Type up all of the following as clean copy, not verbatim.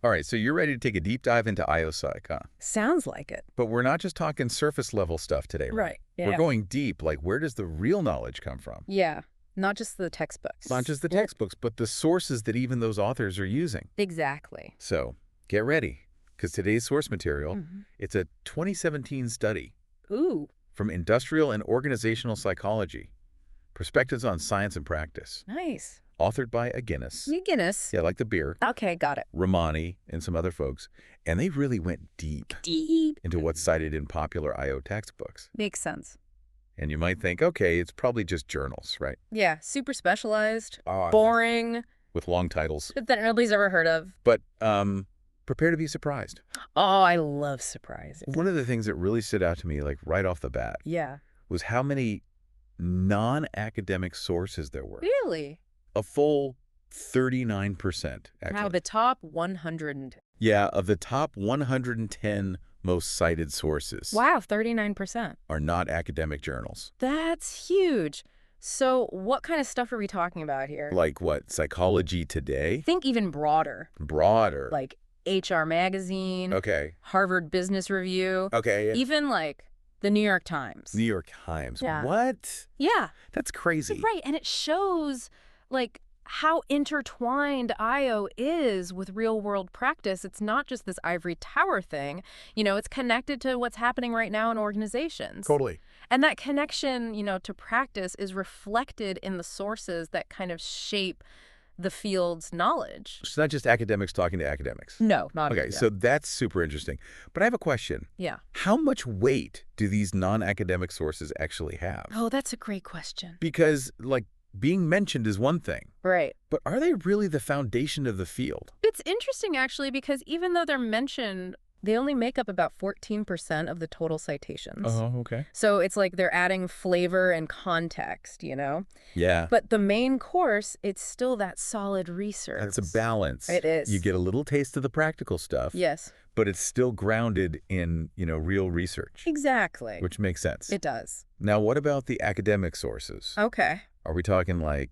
All right, so you're ready to take a deep dive into IO Psych, huh? Sounds like it. But we're not just talking surface level stuff today, right? Right. Yeah. We're going deep, like where does the real knowledge come from? Yeah. Not just the textbooks. Not just the textbooks, but the sources that even those authors are using. Exactly. So get ready, because today's source material, it's a 2017 study Ooh. from Industrial and Organizational Psychology, Perspectives on Science and Practice, Nice. authored by a Guinness. Guinness. Yeah, like the beer. Okay, got it. Romani, and some other folks. And they really went deep into what's cited in popular IO textbooks. Makes sense. And you might think, okay, it's probably just journals, right? Yeah, super specialized, Oh, boring, with long titles. that nobody's ever heard of. But prepare to be surprised. Oh, I love surprises. One of the things that really stood out to me, like right off the bat, Yeah. was how many non-academic sources there were. Really? A full 39%, actually. Wow, the top 100. Yeah, of the top 110 most cited sources Wow, 39%. are not academic journals. That's huge. So what kind of stuff are we talking about here? Like what? Psychology Today? Think even broader. Broader. Like HR Magazine, Okay. Harvard Business Review, Okay. even like the New York Times. New York Times. Yeah. What? Yeah. That's crazy. Right, and it shows like how intertwined IO is with real-world practice. It's not just this ivory tower thing. You know, it's connected to what's happening right now in organizations. Totally. And that connection, you know, to practice is reflected in the sources that kind of shape the field's knowledge. It's not just academics talking to academics. No, not Okay, so that's super interesting. But I have a question. Yeah. How much weight do these non-academic sources actually have? Oh, that's a great question. Because, like, being mentioned is one thing, Right. but are they really the foundation of the field? It's interesting, actually, because even though they're mentioned, they only make up about 14% of the total citations. Oh, okay. So it's like they're adding flavor and context, you know? Yeah. But the main course, it's still that solid research. That's a balance. It is. You get a little taste of the practical stuff. Yes. But it's still grounded in, real research. Exactly. Which makes sense. It does. Now, what about the academic sources? Okay. Are we talking like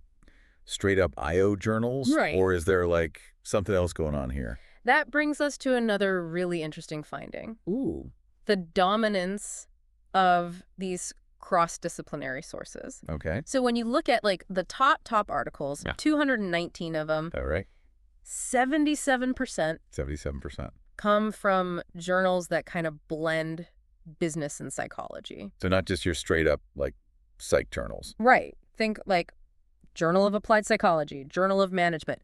straight up IO journals? Right. Or is there like something else going on here? That brings us to another really interesting finding. Ooh. The dominance of these cross-disciplinary sources. Okay. So when you look at like the top articles, Yeah. 219 of them, All right. 77% 77%. come from journals that kind of blend business and psychology. So not just your straight up like psych journals. Right. Think like Journal of Applied Psychology, Journal of Management,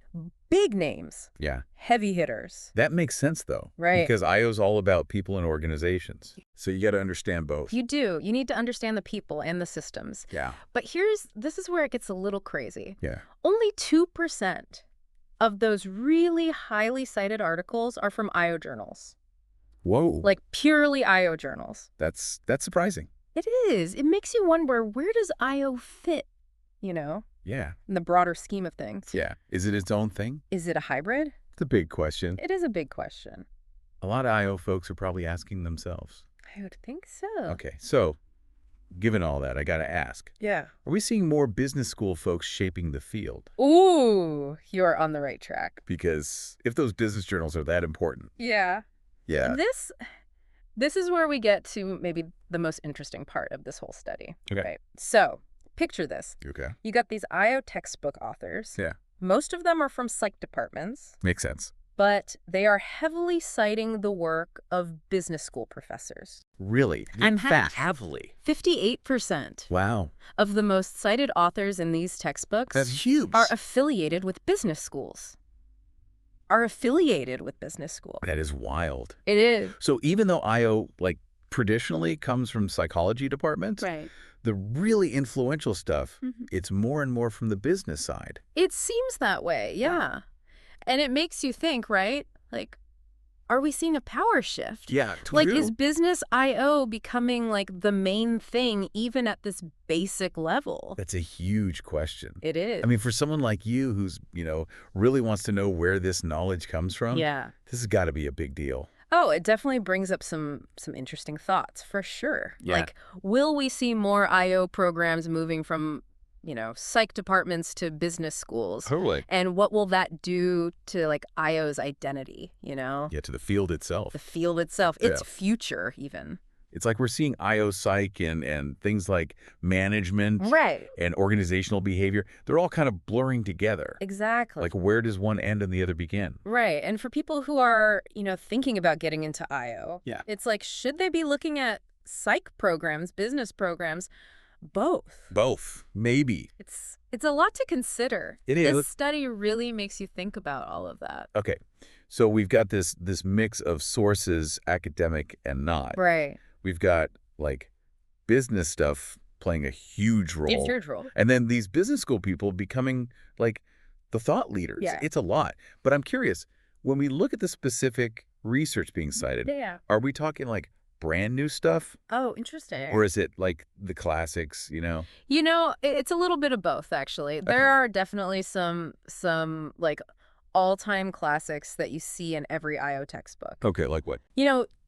big names, Yeah. heavy hitters. That makes sense though. Right. Because IO is all about people and organizations. So you got to understand both. You do. You need to understand the people and the systems. Yeah. But this is where it gets a little crazy. Yeah. Only 2% of those really highly cited articles are from IO journals, Whoa. like purely IO journals. That's surprising. It is. It makes you wonder, where does IO fit, Yeah. in the broader scheme of things? Yeah. Is it its own thing? Is it a hybrid? It's a big question. It is a big question. A lot of IO folks are probably asking themselves. I would think so. Okay. So given all that, I got to ask, Yeah. are we seeing more business school folks shaping the field? Ooh, you're on the right track. Because if those business journals are that important. Yeah. Yeah. This is where we get to maybe the most interesting part of this whole study. Okay. Right? So picture this. Okay. You got these IO textbook authors. Yeah. Most of them are from psych departments, Makes sense. but they are heavily citing the work of business school professors. Really? I'm half. Heavily. 58% Wow. of the most cited authors in these textbooks That's huge. are affiliated with business schools. That is wild. It is. So even though IO, like, traditionally comes from psychology departments, Right. the really influential stuff, Mhm. it's more and more from the business side. It seems that way, yeah. And it makes you think, right? Like, are we seeing a power shift? Yeah. Like, is business IO becoming like the main thing even at this basic level? That's a huge question. It is. I mean, for someone like you who's, really wants to know where this knowledge comes from, Yeah. this has got to be a big deal. Oh, it definitely brings up some interesting thoughts, for sure. Yeah. Like, will we see more IO programs moving from psych departments to business schools. Totally. And what will that do to, like, IO's identity, Yeah, to the field itself. The field itself, its future, even. It's like we're seeing IO psych and things like management and organizational behavior. They're all kind of blurring together. Exactly. Like, where does one end and the other begin? Right. And for people who are, thinking about getting into IO, it's like, should they be looking at psych programs, business programs? Both. Maybe. It's a lot to consider. It is. This study really makes you think about all of that. Okay. So we've got this mix of sources, academic and not. Right. We've got, like, business stuff playing a huge role. It's a huge role. And then these business school people becoming, like, the thought leaders. Yeah. It's a lot. But I'm curious, when we look at the specific research being cited, are we talking, like, brand new stuff? Oh, interesting. Or is it, like, the classics, It's a little bit of both, actually. Okay. There are definitely some like, all-time classics that you see in every IO textbook. Okay, like what?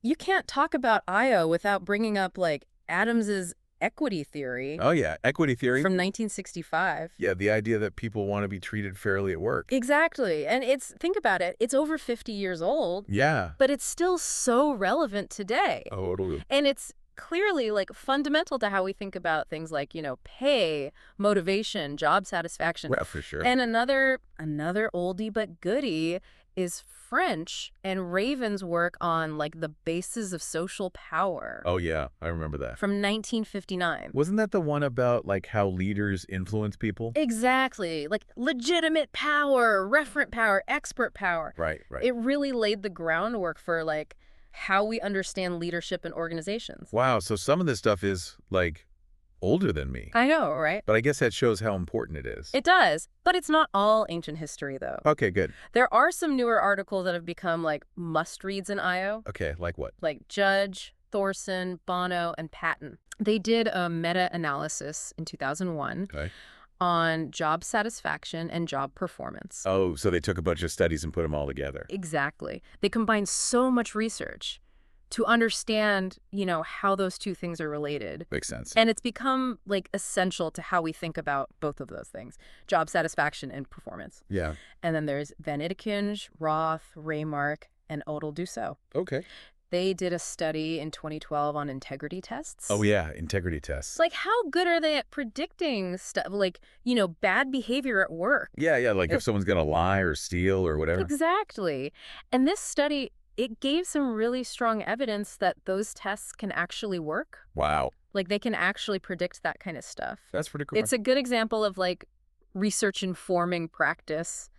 You can't talk about IO without bringing up, like, Adams's equity theory. Oh, yeah, equity theory. From 1965. Yeah, the idea that people want to be treated fairly at work. Exactly. And think about it, it's over 50 years old. Yeah. But it's still so relevant today. Oh, totally. And it's clearly, like, fundamental to how we think about things like, pay, motivation, job satisfaction. Well, for sure. And another oldie but goodie is French and Raven's work on, like, the bases of social power. Oh, yeah. I remember that. From 1959. Wasn't that the one about, like, how leaders influence people? Exactly. Like, legitimate power, referent power, expert power. Right. It really laid the groundwork for, like, how we understand leadership in organizations. Wow. So some of this stuff is, like, older than me. I know, right? But I guess that shows how important it is. It does. But it's not all ancient history, though. Okay, good. There are some newer articles that have become, like, must-reads in IO. Okay, like what? Like Judge, Thorson, Bono, and Patton. They did a meta-analysis in 2001 on job satisfaction and job performance. Oh, so they took a bunch of studies and put them all together. Exactly. They combined so much research to understand, how those two things are related. Makes sense. And it's become, like, essential to how we think about both of those things, job satisfaction and performance. Yeah. And then there's Van Idekinge, Roth, Raymark, and Odell Dussault. Okay. They did a study in 2012 on integrity tests. Oh, yeah, integrity tests. Like, how good are they at predicting stuff, like, bad behavior at work? Yeah, like if someone's going to lie or steal or whatever. Exactly. And this study, it gave some really strong evidence that those tests can actually work. Wow. Like, they can actually predict that kind of stuff. That's pretty cool. It's a good example of, like, research informing practice,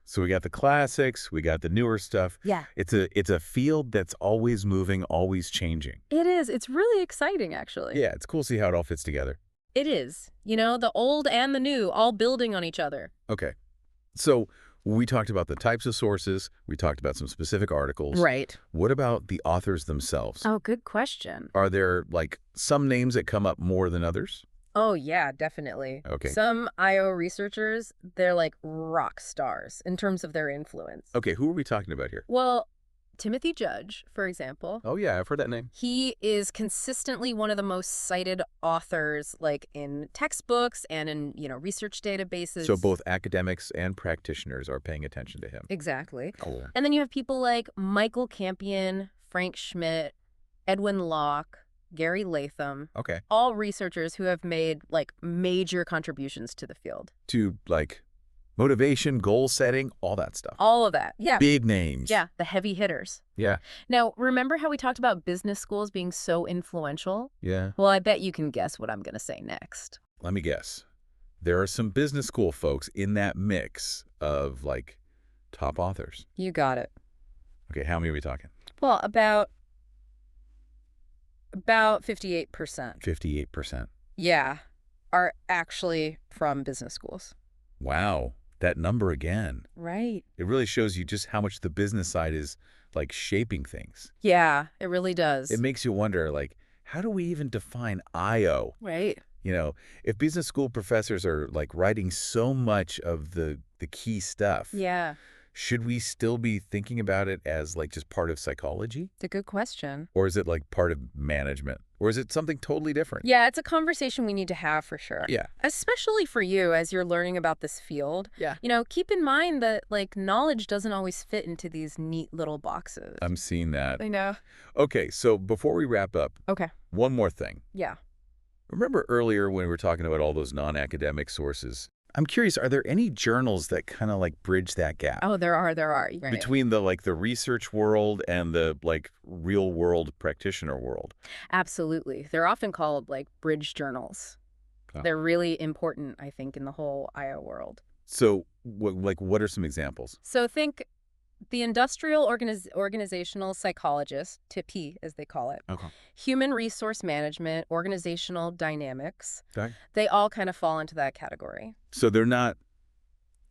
So we got the classics, we got the newer stuff. Yeah. It's a field that's always moving, always changing. It is. It's really exciting, actually. Yeah, it's cool to see how it all fits together. It is. The old and the new all building on each other. Okay. So we talked about the types of sources. We talked about some specific articles. Right. What about the authors themselves? Oh, good question. Are there, like, some names that come up more than others? Oh, yeah, definitely. Okay. Some IO researchers, they're like rock stars in terms of their influence. Okay, who are we talking about here? Well, Timothy Judge, for example. Oh, yeah, I've heard that name. He is consistently one of the most cited authors, like, in textbooks and in, research databases. So both academics and practitioners are paying attention to him. Exactly. Cool. And then you have people like Michael Campion, Frank Schmidt, Edwin Locke, Gary Latham. Okay. All researchers who have made, like, major contributions to the field. To, like, motivation, goal setting, all that stuff. All of that. Yeah. Big names. Yeah, the heavy hitters. Yeah. Now, remember how we talked about business schools being so influential? Yeah. Well, I bet you can guess what I'm going to say next. Let me guess. There are some business school folks in that mix of, like, top authors. You got it. Okay, how many are we talking? Well, about 58%. 58%. Yeah, are actually from business schools. Wow, that number again. Right. It really shows you just how much the business side is, like, shaping things. Yeah, it really does. It makes you wonder, like, how do we even define IO? Right. If business school professors are, like, writing so much of the key stuff. Yeah. should we still be thinking about it as like just part of psychology? It's a good question. Or is it like part of management? Or is it something totally different? Yeah, it's a conversation we need to have for sure. Yeah. Especially for you as you're learning about this field. Yeah. Keep in mind that like knowledge doesn't always fit into these neat little boxes. I'm seeing that. I know. Okay, so before we wrap up, Okay. one more thing. Yeah. Remember earlier when we were talking about all those non-academic sources? I'm curious, are there any journals that kind of like bridge that gap? Oh, there are. Right. Between the like the research world and the like real world practitioner world? Absolutely. They're often called like bridge journals. Oh. They're really important, I think, in the whole IO world. So what are some examples? So think the industrial organizational psychologist, TIP as they call it, Okay. human resource management, organizational dynamics, Okay. they all kind of fall into that category. So they're not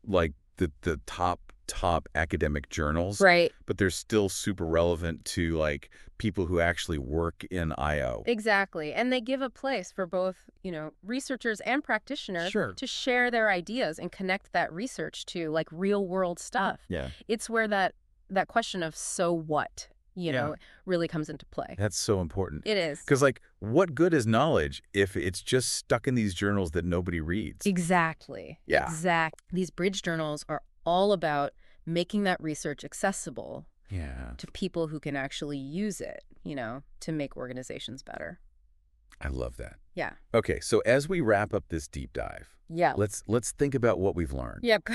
like the top academic journals, Right. but they're still super relevant to like people who actually work in IO. Exactly. And they give a place for both, researchers and practitioners to share their ideas and connect that research to like real world stuff. Yeah. It's where that question of so what, really comes into play. That's so important. It is. Because like what good is knowledge if it's just stuck in these journals that nobody reads? Exactly. Yeah. These bridge journals are all about making that research accessible to people who can actually use it, to make organizations better. I love that. Yeah. Okay, so as we wrap up this deep dive, let's think about what we've learned. Yep.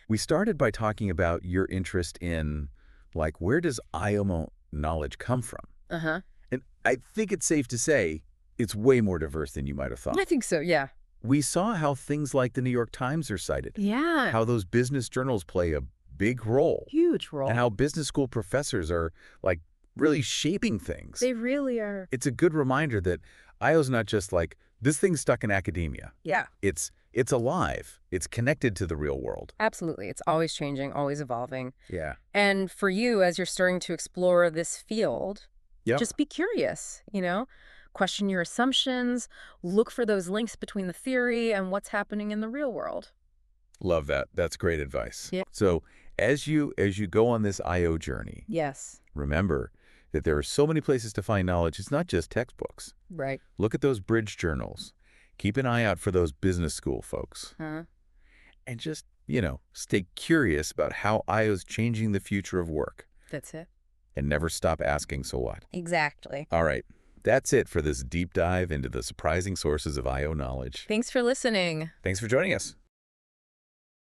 We started by talking about your interest in, like, where does IO knowledge come from? Uh-huh. And I think it's safe to say it's way more diverse than you might have thought. I think so, yeah. We saw how things like the New York Times are cited. Yeah. How those business journals play a big role. Huge role. And how business school professors are, like, really shaping things. They really are. It's a good reminder that IO's not just like, this thing's stuck in academia. Yeah. It's alive. It's connected to the real world. Absolutely. It's always changing, always evolving. Yeah. And for you, as you're starting to explore this field, just be curious, question your assumptions, look for those links between the theory and what's happening in the real world. Love that. That's great advice. Yeah. So as you go on this IO journey, remember that there are so many places to find knowledge. It's not just textbooks. Right. Look at those bridge journals. Keep an eye out for those business school folks. And just, stay curious about how IO's changing the future of work. That's it. And never stop asking, so what? Exactly. All right. That's it for this deep dive into the surprising sources of IO knowledge. Thanks for listening. Thanks for joining us.